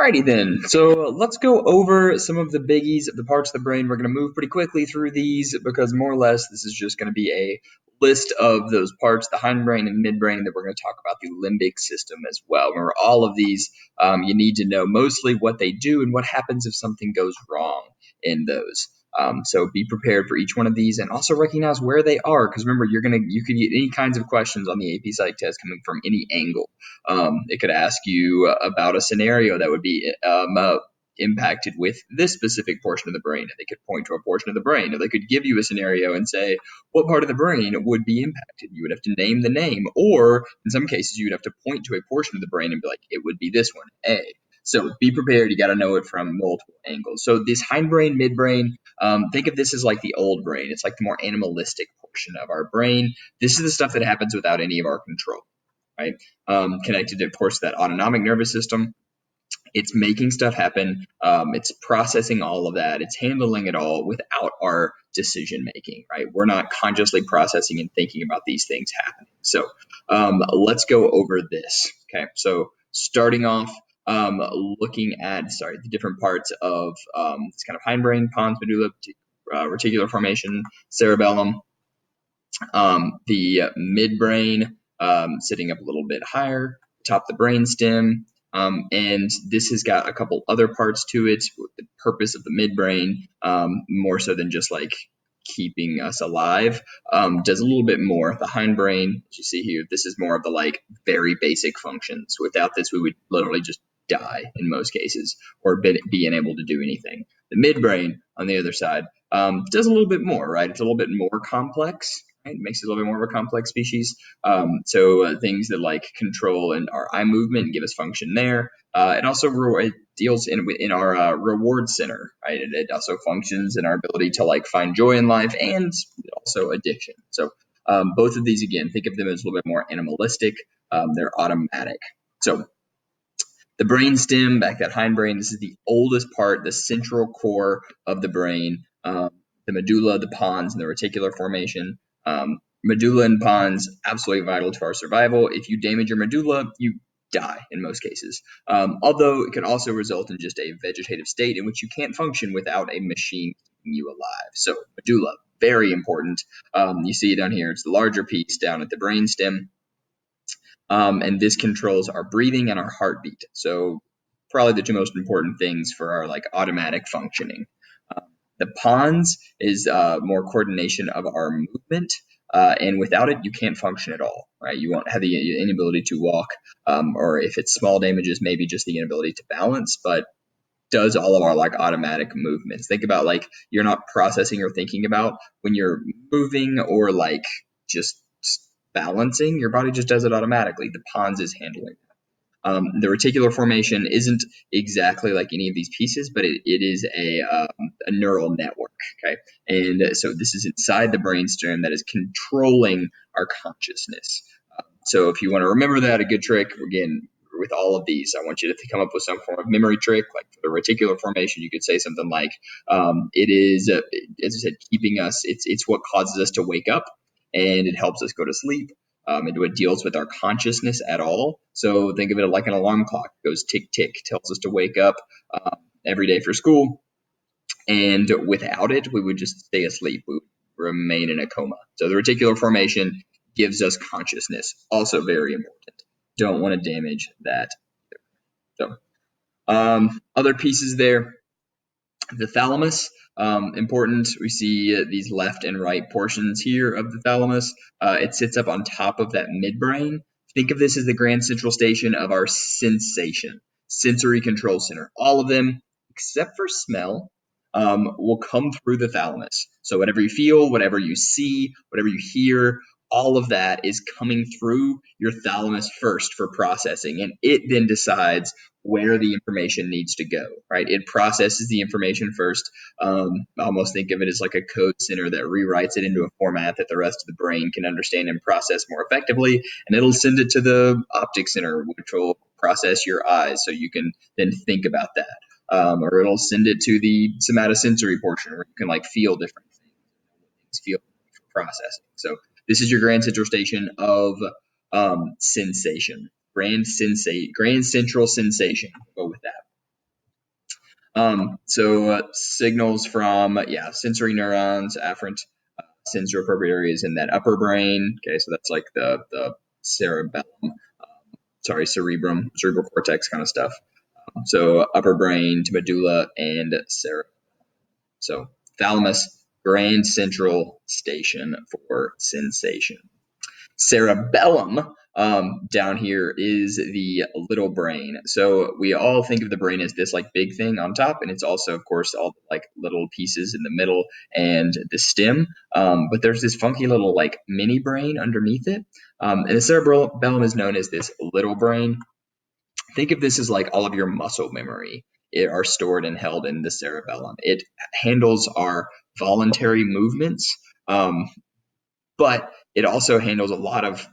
Alrighty then, so let's go over some of the biggies of the parts of the brain. We're going to move pretty quickly through these because more or less this is just going to be a list of those parts, the hindbrain and midbrain, that we're going to talk about the limbic system as well. Remember, all of these, you need to know mostly what they do and what happens if something goes wrong in those. So be prepared for each one of these and also recognize where they are, because remember, you could get any kinds of questions on the AP Psych test coming from any angle. It could ask you about a scenario that would be impacted with this specific portion of the brain, and they could point to a portion of the brain, or they could give you a scenario and say what part of the brain would be impacted. You would have to name the name, or in some cases you would have to point to a portion of the brain and be like, it would be this one, A. So be prepared. You got to know it from multiple angles. So this hindbrain, midbrain, think of this as like the old brain. It's like the more animalistic portion of our brain. This is the stuff that happens without any of our control, right? Connected, of course, to that autonomic nervous system. It's making stuff happen. It's processing all of that. It's handling it all without our decision making, right? We're not consciously processing and thinking about these things happening. So let's go over this. Okay, so starting off, looking at the different parts of this kind of hindbrain, pons, medulla, reticular formation, cerebellum, the midbrain, sitting up a little bit higher, top the brainstem. And this has got a couple other parts to it. The purpose of the midbrain, more so than just like keeping us alive, does a little bit more. The hindbrain, as you see here, this is more of the like very basic functions. Without this, we would literally just die in most cases, or be unable to do anything. The midbrain, on the other side, does a little bit more, right? It's a little bit more complex. Right? It makes it a little bit more of a complex species. So things that like control and our eye movement give us function there. It also it deals in our reward center, right? It also functions in our ability to like find joy in life and also addiction. So both of these, again, think of them as a little bit more animalistic. They're automatic. So the brainstem, back that hindbrain, this is the oldest part, the central core of the brain. The medulla, the pons, and the reticular formation. Medulla and pons, absolutely vital to our survival. If you damage your medulla, you die in most cases. Although it can also result in just a vegetative state in which you can't function without a machine keeping you alive. So medulla, very important. You see it down here. It's the larger piece down at the brainstem. And this controls our breathing and our heartbeat. So probably the two most important things for our like automatic functioning. The pons is more coordination of our movement, and without it, you can't function at all, right? You won't have the inability to walk, or if it's small damages, maybe just the inability to balance, but does all of our like automatic movements. Think about like you're not processing or thinking about when you're moving or like just balancing, your body just does it automatically. The pons is handling that. The reticular formation isn't exactly like any of these pieces, but it is a neural network, okay? And so this is inside the brainstem that is controlling our consciousness. So if you want to remember that, a good trick, again, with all of these, I want you to come up with some form of memory trick. Like for the reticular formation, you could say something like, it is, as I said, keeping us, it's what causes us to wake up, and it helps us go to sleep. And it deals with our consciousness at all. So think of it like an alarm clock. It goes tick, tick, tells us to wake up every day for school. And without it, we would just stay asleep. We would remain in a coma. So the reticular formation gives us consciousness. Also very important. Don't want to damage that. So other pieces there. The thalamus, important. We see these left and right portions here of the thalamus. It sits up on top of that midbrain. Think of this as the grand central station of our sensation, sensory control center. All of them, except for smell, will come through the thalamus. So whatever you feel, whatever you see, whatever you hear, all of that is coming through your thalamus first for processing, and it then decides where the information needs to go, right? It processes the information first. Almost think of it as like a code center that rewrites it into a format that the rest of the brain can understand and process more effectively, and it'll send it to the optic center, which will process your eyes so you can then think about that. Or it'll send it to the somatosensory portion where you can like feel different things, feel for processing. So this is your grand central station of sensation. Grand central sensation. Go with that. Signals from sensory neurons, afferent sensor appropriate areas in that upper brain. Okay, so that's like the cerebellum, cerebrum, cerebral cortex kind of stuff. So upper brain to medulla and cerebellum. So thalamus, grand central station for sensation. Cerebellum down here is the little brain. So we all think of the brain as this like big thing on top, and it's also, of course, all like little pieces in the middle and the stem. But there's this funky little like mini brain underneath it, and the cerebellum is known as this little brain. Think of this as like all of your muscle memory are stored and held in the cerebellum. It handles our voluntary movements, but it also handles a lot of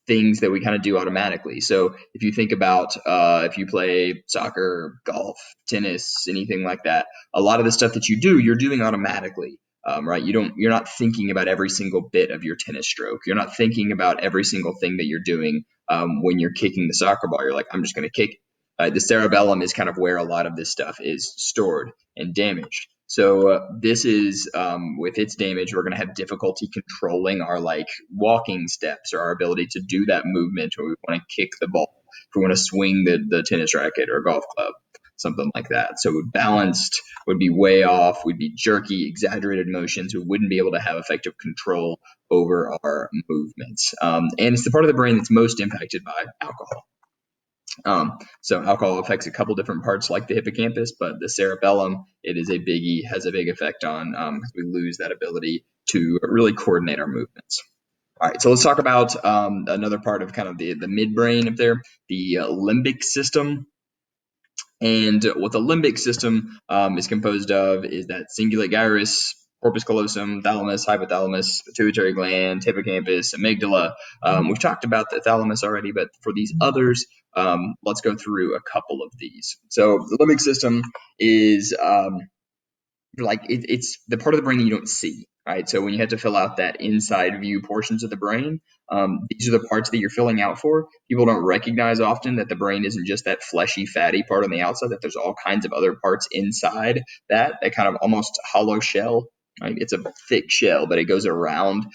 things that we kind of do automatically. So if you think about if you play soccer, golf, tennis, anything like that, a lot of the stuff that you do, you're doing automatically. Right? You're not thinking about every single bit of your tennis stroke. You're not thinking about every single thing that you're doing when you're kicking the soccer ball. You're like, I'm just going to kick. The cerebellum is kind of where a lot of this stuff is stored and damaged. So this is with its damage, we're going to have difficulty controlling our like walking steps or our ability to do that movement when we want to kick the ball, if we want to swing the tennis racket or golf club, something like that. So balanced would be way off. We'd be jerky, exaggerated motions. We wouldn't be able to have effective control over our movements. And it's the part of the brain that's most impacted by alcohol. So alcohol affects a couple different parts like the hippocampus, but the cerebellum, it is a biggie, has a big effect on we lose that ability to really coordinate our movements. All right, so let's talk about another part of kind of the midbrain up there, the limbic system. And what the limbic system is composed of is that cingulate gyrus, corpus callosum, thalamus, hypothalamus, pituitary gland, hippocampus, amygdala. We've talked about the thalamus already, but for these others, let's go through a couple of these. So the limbic system is it's the part of the brain you don't see, right? So when you have to fill out that inside view portions of the brain, these are the parts that you're filling out for. People don't recognize often that the brain isn't just that fleshy, fatty part on the outside, that there's all kinds of other parts inside that kind of almost hollow shell. Right? It's a thick shell, but it goes around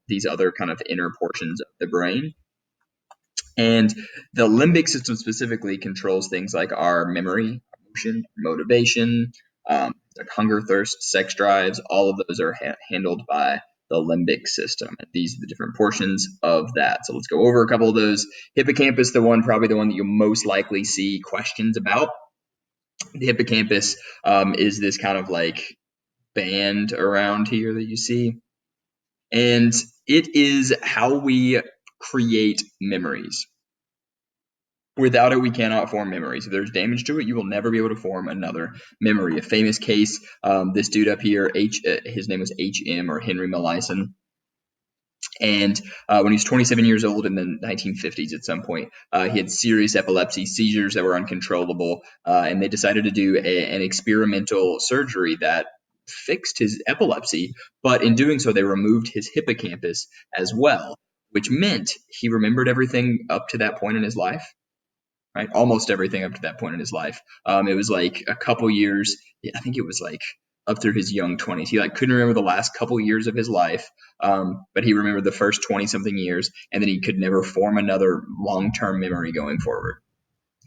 these other kind of inner portions of the brain. And the limbic system specifically controls things like our memory, emotion, motivation, like hunger, thirst, sex drives. All of those are handled by the limbic system. And these are the different portions of that. So let's go over a couple of those. Hippocampus, probably the one that you'll most likely see questions about. The hippocampus is this kind of like band around here that you see. And it is how we create memories. Without it, we cannot form memories. If there's damage to it, you will never be able to form another memory. A famous case, this dude up here, his name was H.M. or Henry Molaison. And when he was 27 years old in the 1950s at some point, he had serious epilepsy, seizures that were uncontrollable, and they decided to do an experimental surgery that fixed his epilepsy, but in doing so, they removed his hippocampus as well, which meant he remembered everything up to that point in his life. Right, almost everything up to that point in his life. It was like a couple years. I think it was like up through his young 20s. He like couldn't remember the last couple years of his life, but he remembered the first 20-something years, and then he could never form another long-term memory going forward.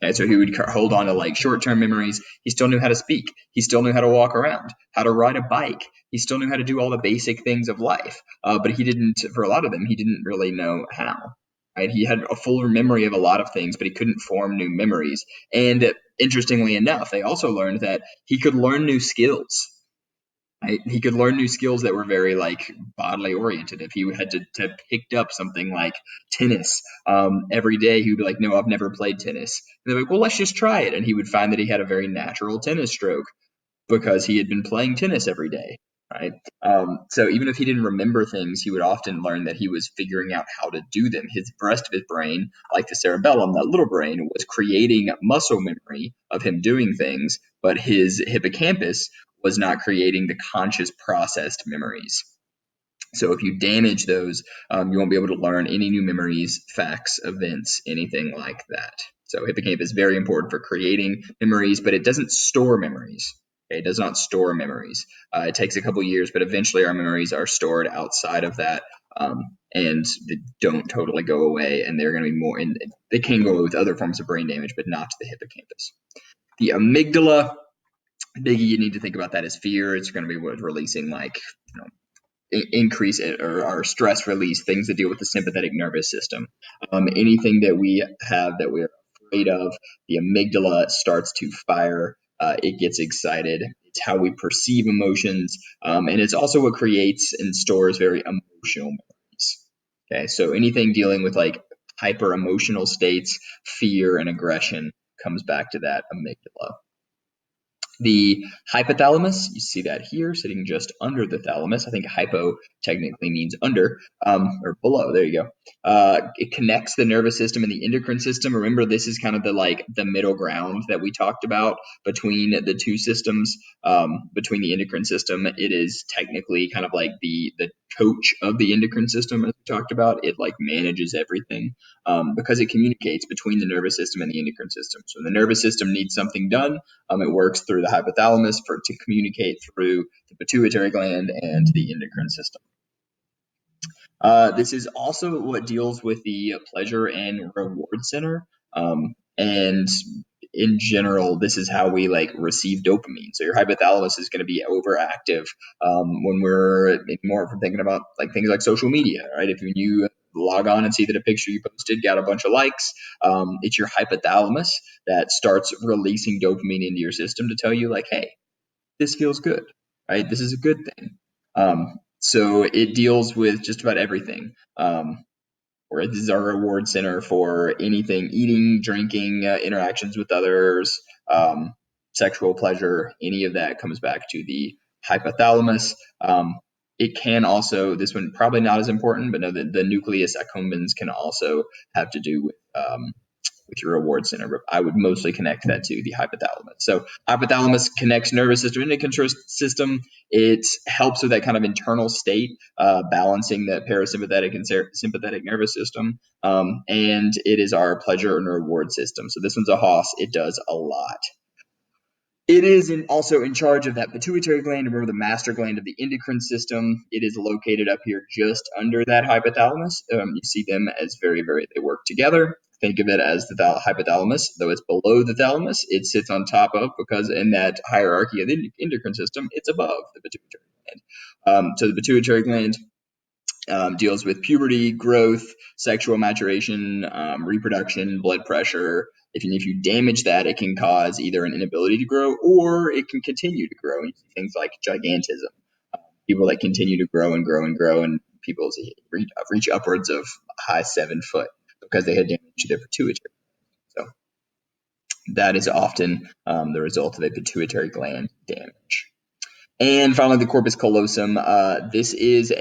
And so he would hold on to like short-term memories. He still knew how to speak. He still knew how to walk around, how to ride a bike. He still knew how to do all the basic things of life. But he didn't, for a lot of them, he didn't really know how. Right? He had a fuller memory of a lot of things, but he couldn't form new memories. And interestingly enough, they also learned that he could learn new skills. Right? He could learn new skills that were very like bodily oriented. If he had to picked up something like tennis every day, he would be like, no, I've never played tennis. And they're like, well, let's just try it. And he would find that he had a very natural tennis stroke because he had been playing tennis every day. Right. So even if he didn't remember things, he would often learn that he was figuring out how to do them. His rest of his brain, like the cerebellum, that little brain, was creating muscle memory of him doing things, but his hippocampus was not creating the conscious processed memories. So if you damage those, you won't be able to learn any new memories, facts, events, anything like that. So hippocampus is very important for creating memories, but it doesn't store memories. Okay? It does not store memories. It takes a couple years, but eventually our memories are stored outside of that, and they don't totally go away, and they're going to be more. And they can go away with other forms of brain damage, but not to the hippocampus. The amygdala, biggie, you need to think about that as fear. It's going to be what's releasing increase or stress release, things that deal with the sympathetic nervous system. Anything that we have that we're afraid of, the amygdala starts to fire. It gets excited. It's how we perceive emotions, and it's also what creates and stores very emotional memories. Okay, so anything dealing with like hyper emotional states, fear and aggression comes back to that amygdala. The hypothalamus, you see that here, sitting just under the thalamus. I think hypo technically means under, or below. There you go. It connects the nervous system and the endocrine system. Remember, this is kind of the middle ground that we talked about between the two systems. Between the endocrine system, it is technically kind of like the coach of the endocrine system, as we talked about. It like manages everything, because it communicates between the nervous system and the endocrine system. So the nervous system needs something done. It works through the hypothalamus to communicate through the pituitary gland and the endocrine system. This is also what deals with the pleasure and reward center. And in general, this is how we like receive dopamine. So your hypothalamus is going to be overactive when we're more thinking about like things like social media, right? If you log on and see that a picture you posted got a bunch of likes, it's your hypothalamus that starts releasing dopamine into your system to tell you like, hey, this feels good, right? This is a good thing. So it deals with just about everything. Or this is our reward center for anything: eating, drinking, interactions with others, sexual pleasure. Any of that comes back to the hypothalamus. It can also, this one probably not as important, but no, the nucleus accumbens can also have to do with your reward center, but I would mostly connect that to the hypothalamus. So hypothalamus connects nervous system and endocrine system. It helps with that kind of internal state, balancing the parasympathetic and sympathetic nervous system. And it is our pleasure and reward system. So this one's a hoss. It does a lot. It is also in charge of that pituitary gland. Remember, the master gland of the endocrine system. It is located up here just under that hypothalamus. You see them as they work together. Think of it as the hypothalamus, though it's below the thalamus. It sits on top of, because in that hierarchy of the endocrine system, it's above the pituitary gland. So the pituitary gland deals with puberty, growth, sexual maturation, reproduction, blood pressure. If you damage that, it can cause either an inability to grow or it can continue to grow. And you see things like gigantism. People that continue to grow and grow and grow, and people reach upwards of high 7 foot because they had damage to their pituitary. So that is often the result of a pituitary gland damage. And finally, the corpus callosum. This is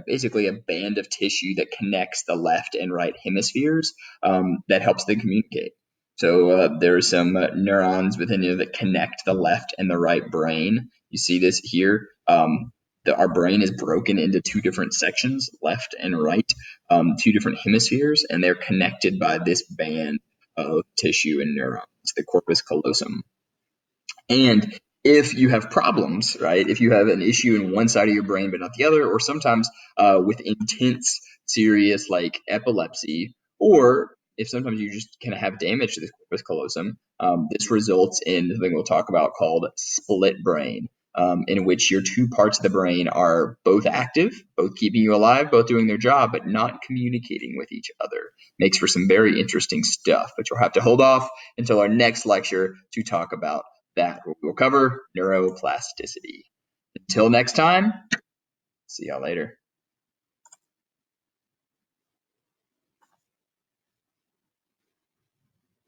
basically a band of tissue that connects the left and right hemispheres, that helps them communicate. So there are some neurons within you that connect the left and the right brain. You see this here. Our brain is broken into two different sections, left and right, two different hemispheres, and they're connected by this band of tissue and neurons, the corpus callosum. And if you have problems, right, if you have an issue in one side of your brain but not the other, or sometimes with intense, serious like epilepsy, or if sometimes you just kind of have damage to the corpus callosum, this results in something we'll talk about called split brain, in which your two parts of the brain are both active, both keeping you alive, both doing their job, but not communicating with each other. Makes for some very interesting stuff, but you'll have to hold off until our next lecture to talk about that. We'll cover neuroplasticity. Until next time, see y'all later.